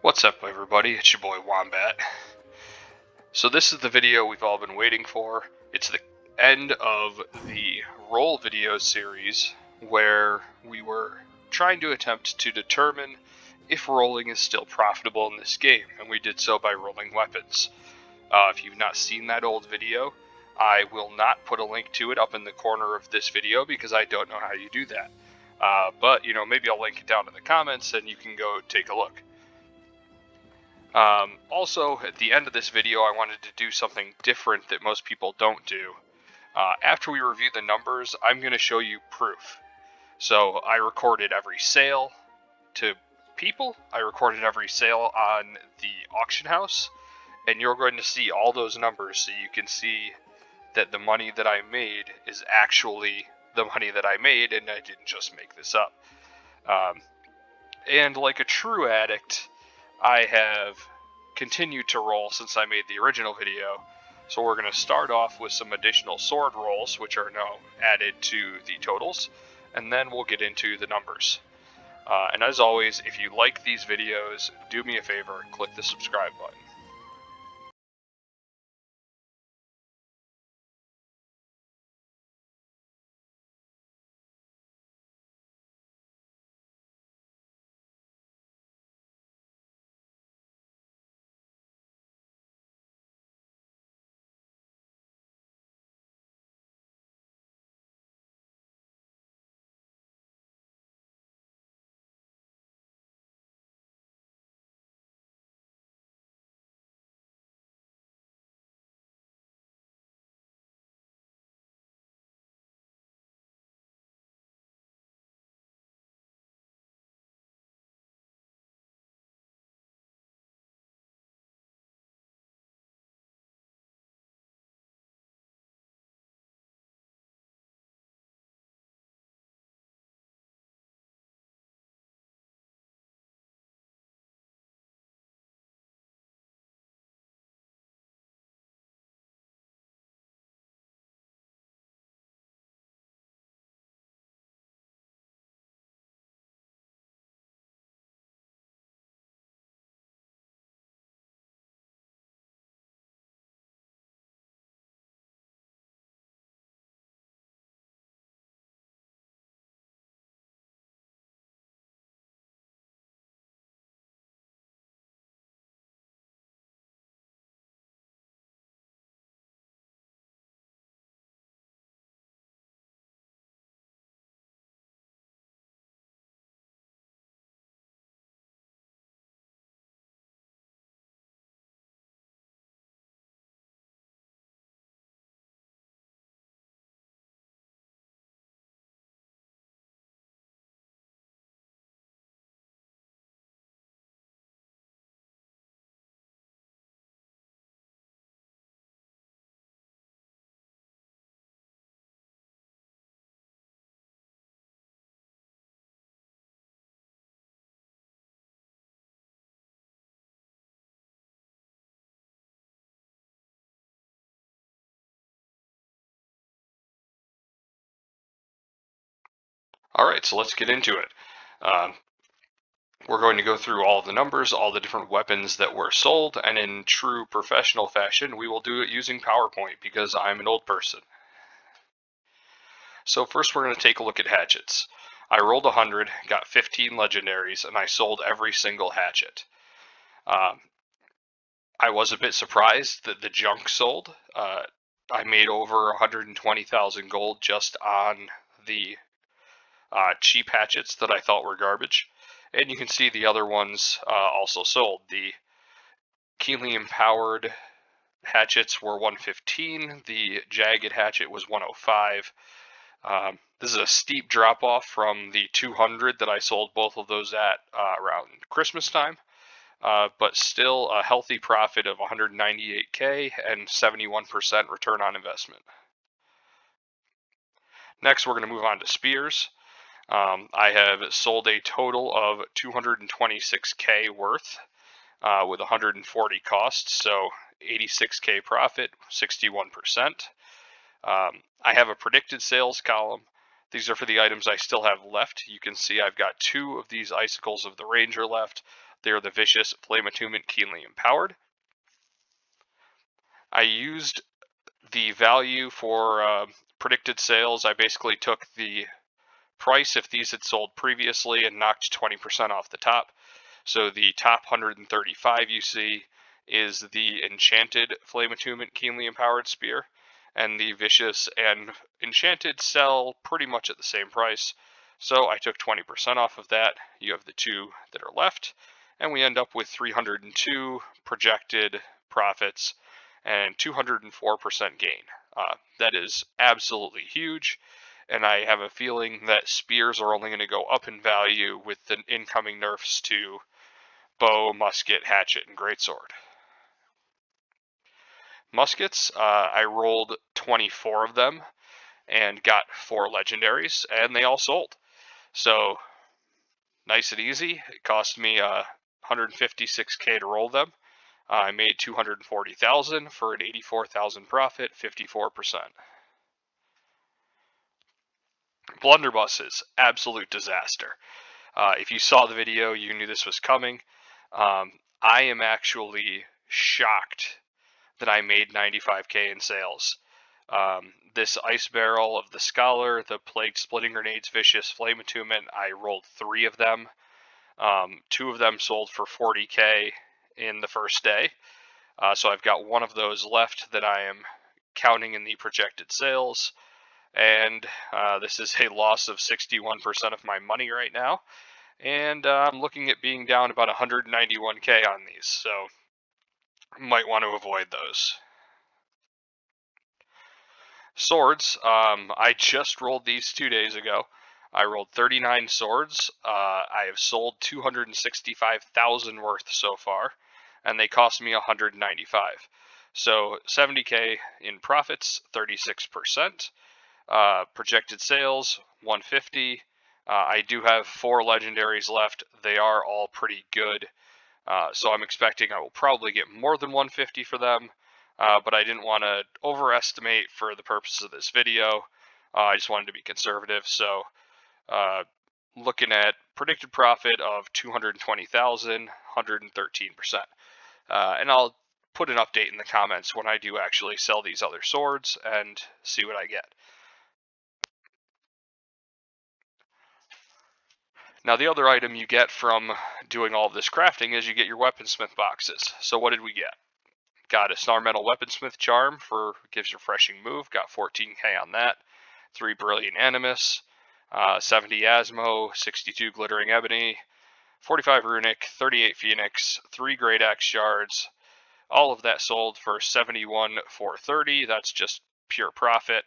What's up, everybody? It's your boy Wombat. So this is the video we've all been waiting for. It's the end of the roll video series where we were trying to attempt to determine if rolling is still profitable in this game, and we did so by rolling weapons. If you've not seen that old video, I will not put a link to it up in the corner of this video because I don't know how you do that. But maybe I'll link it down in the comments and you can go take a look. Also, at the end of this video, I wanted to do something different that most people don't do. After we review the numbers, I'm going to show you proof. So I recorded every sale to people, I recorded every sale on the auction house, and you're going to see all those numbers so you can see that the money that I made is actually the money that I made, and I didn't just make this up. And like a true addict, I have continued to roll since I made the original video. So we're going to start off with some additional sword rolls, which are now added to the totals, and then we'll get into the numbers. And as always, if you like these videos, do me a favor, click the subscribe button. Alright, so let's get into it. We're going to go through all the numbers, all the different weapons that were sold, and in true professional fashion, we will do it using PowerPoint because I'm an old person. So first we're going to take a look at hatchets. I rolled 100, got 15 legendaries, and I sold every single hatchet. I was a bit surprised that the junk sold. I made over 120,000 gold just on the cheap hatchets that I thought were garbage. And you can see the other ones also sold. The keenly empowered hatchets were 115. The jagged hatchet was 105. This is a steep drop off from the 200 that I sold both of those at around Christmas time. But still a healthy profit of 198k and 71% return on investment. Next, we're going to move on to spears. I have sold a total of 226k worth with 140 costs, so 86k profit, 61%. I have a predicted sales column. These are for the items I still have left. You can see I've got 2 of these Icicles of the Ranger left. They are the Vicious Flame Attunement Keenly Empowered. I used the value for predicted sales. I basically took the price if these had sold previously and knocked 20% off the top. So the top 135 you see is the Enchanted Flame Attunement Keenly Empowered Spear, and the Vicious and Enchanted sell pretty much at the same price. So I took 20% off of that. You have the two that are left, and we end up with 302 projected profits and 204% gain. That is absolutely huge, and I have a feeling that spears are only going to go up in value with the incoming nerfs to bow, musket, hatchet, and greatsword. Muskets, I rolled 24 of them and got 4 legendaries, and they all sold. So nice and easy. It cost me 156k to roll them. I made 240,000 for an 84,000 profit, 54%. Blunderbusses, absolute disaster. If you saw the video, you knew this was coming. I am actually shocked that I made 95k in sales. This ice barrel of the Scholar, the Plagued Splitting Grenades, Vicious Flame Attunement, I rolled 3 of them. 2 of them sold for 40k in the first day. So I've got 1 of those left that I am counting in the projected sales. And this is a loss of 61% of my money right now. And I'm looking at being down about 191k on these, so might want to avoid those. Swords, I just rolled these 2 days ago. I rolled 39 swords. I have sold 265,000 worth so far, and they cost me 195. So 70k in profits, 36%. Projected sales, 150. I do have 4 legendaries left. They are all pretty good. So I'm expecting I will probably get more than 150 for them. But I didn't want to overestimate for the purposes of this video. I just wanted to be conservative. So looking at predicted profit of 220,000, 113%. And I'll put an update in the comments when I do actually sell these other swords and see what I get. Now, the other item you get from doing all of this crafting is you get your weaponsmith boxes. So what did we get? Got a Snar Metal Weaponsmith Charm for gives refreshing move. Got 14k on that. 3 Brilliant Animus, 70 Asmo, 62 Glittering Ebony, 45 Runic, 38 Phoenix, 3 Great Axe Shards. All of that sold for 71,430. That's just pure profit.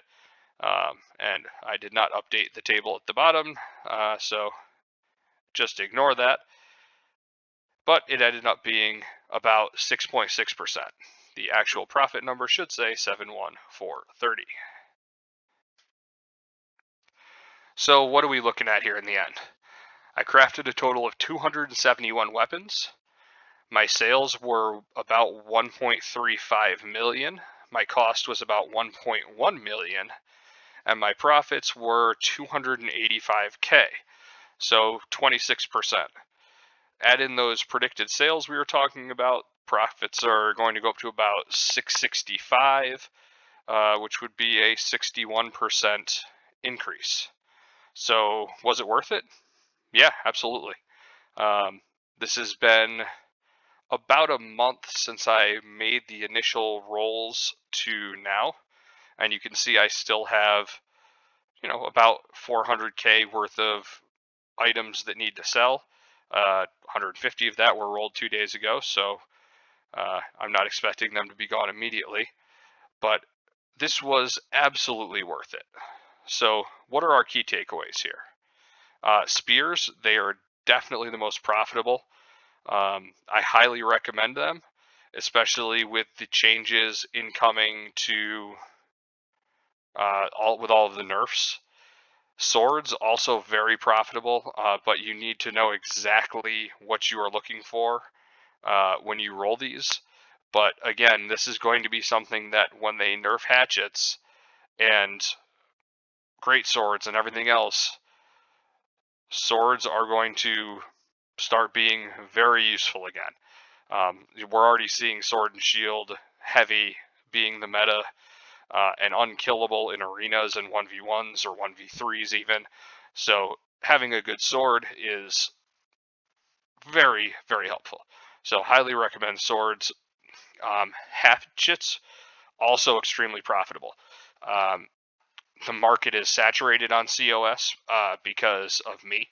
And I did not update the table at the bottom, so just ignore that. But it ended up being about 6.6%. The actual profit number should say 71,430. So what are we looking at here in the end? I crafted a total of 271 weapons. My sales were about 1.35 million. My cost was about 1.1 million. And my profits were 285k. So 26%. Add in those predicted sales we were talking about, profits are going to go up to about 665, which would be a 61% increase. So was it worth it? Yeah, absolutely. This has been about a month since I made the initial rolls to now, and you can see I still have, about 400k worth of items that need to sell. 150 of that were rolled 2 days ago, so I'm not expecting them to be gone immediately. But this was absolutely worth it. So what are our key takeaways here? Spears, they are definitely the most profitable. I highly recommend them, especially with the changes incoming to all of the nerfs. Swords, also very profitable, but you need to know exactly what you are looking for when you roll these. But again, this is going to be something that when they nerf hatchets and great swords and everything else, swords are going to start being very useful again. We're already seeing Sword and Shield heavy being the meta, and unkillable in arenas and 1v1s or 1v3s even. So having a good sword is very, very helpful. So highly recommend swords. Hatchets, also extremely profitable. The market is saturated on COS because of me.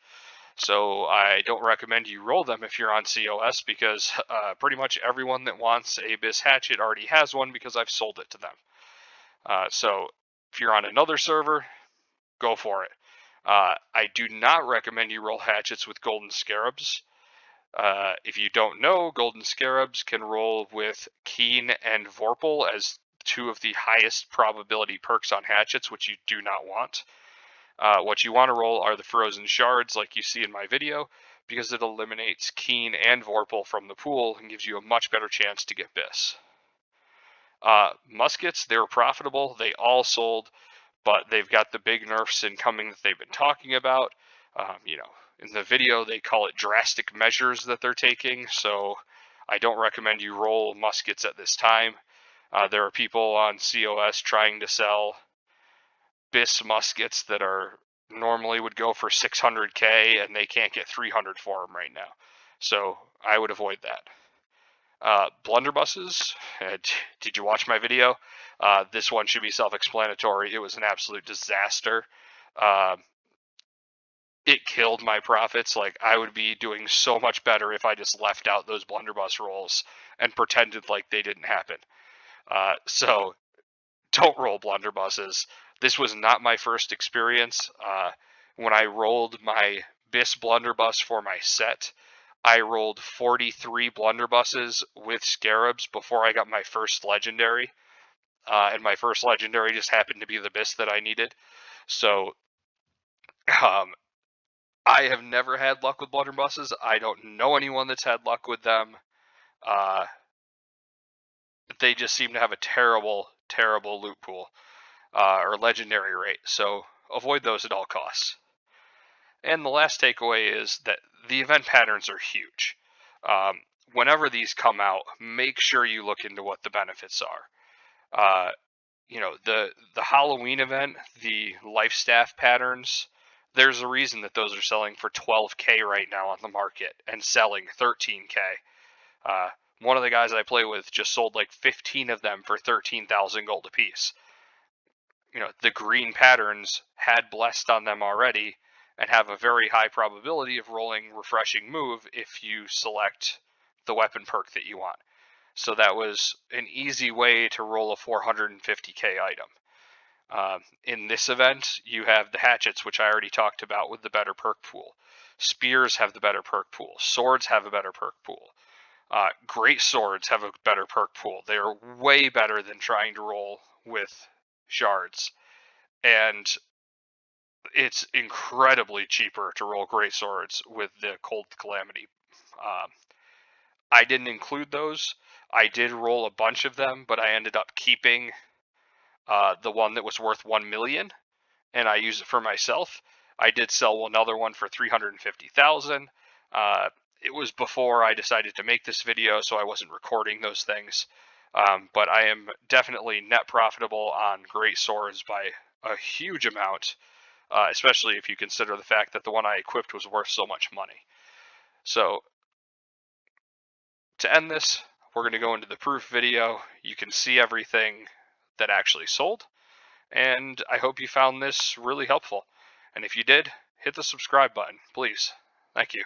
So I don't recommend you roll them if you're on COS, because pretty much everyone that wants a Abyss Hatchet already has one because I've sold it to them. So if you're on another server, go for it. I do not recommend you roll hatchets with Golden Scarabs. If you don't know, Golden Scarabs can roll with Keen and Vorpal as two of the highest probability perks on hatchets, which you do not want. What you want to roll are the Frozen Shards, like you see in my video, because it eliminates Keen and Vorpal from the pool and gives you a much better chance to get Biss. Muskets, they're profitable. They all sold, but they've got the big nerfs incoming that they've been talking about. In the video, they call it drastic measures that they're taking, so I don't recommend you roll muskets at this time. There are people on COS trying to sell Biss muskets that are normally would go for 600k, and they can't get 300 for them right now. So I would avoid that. Blunderbusses, did you watch my video? This one should be self-explanatory. It was an absolute disaster. It killed my profits. Like, I would be doing so much better if I just left out those blunderbuss rolls and pretended like they didn't happen. So don't roll blunderbusses. This was not my first experience. When I rolled my Biss blunderbuss for my set, I rolled 43 blunderbusses with scarabs before I got my first legendary. And my first legendary just happened to be the Biss that I needed. So I have never had luck with blunderbusses. I don't know anyone that's had luck with them. They just seem to have a terrible, terrible loot pool or legendary rate. So avoid those at all costs. And the last takeaway is that the event patterns are huge. Whenever these come out, make sure you look into what the benefits are. The Halloween event, the life staff patterns, there's a reason that those are selling for 12k right now on the market and selling 13k. One of the guys I play with just sold like 15 of them for 13,000 gold apiece. The green patterns had blessed on them already and have a very high probability of rolling refreshing move if you select the weapon perk that you want. So that was an easy way to roll a 450k item. In this event, you have the hatchets, which I already talked about, with the better perk pool. Spears have the better perk pool. Swords have a better perk pool. Great swords have a better perk pool. They are way better than trying to roll with shards. And it's incredibly cheaper to roll great swords with the Cold Calamity. I didn't include those. I did roll a bunch of them, but I ended up keeping the one that was worth 1 million, and I used it for myself. I did sell another one for 350,000. It was before I decided to make this video, so I wasn't recording those things. But I am definitely net profitable on great swords by a huge amount, especially if you consider the fact that the one I equipped was worth so much money. So to end this, we're going to go into the proof video. You can see everything that actually sold, and I hope you found this really helpful. And if you did, hit the subscribe button, please. Thank you.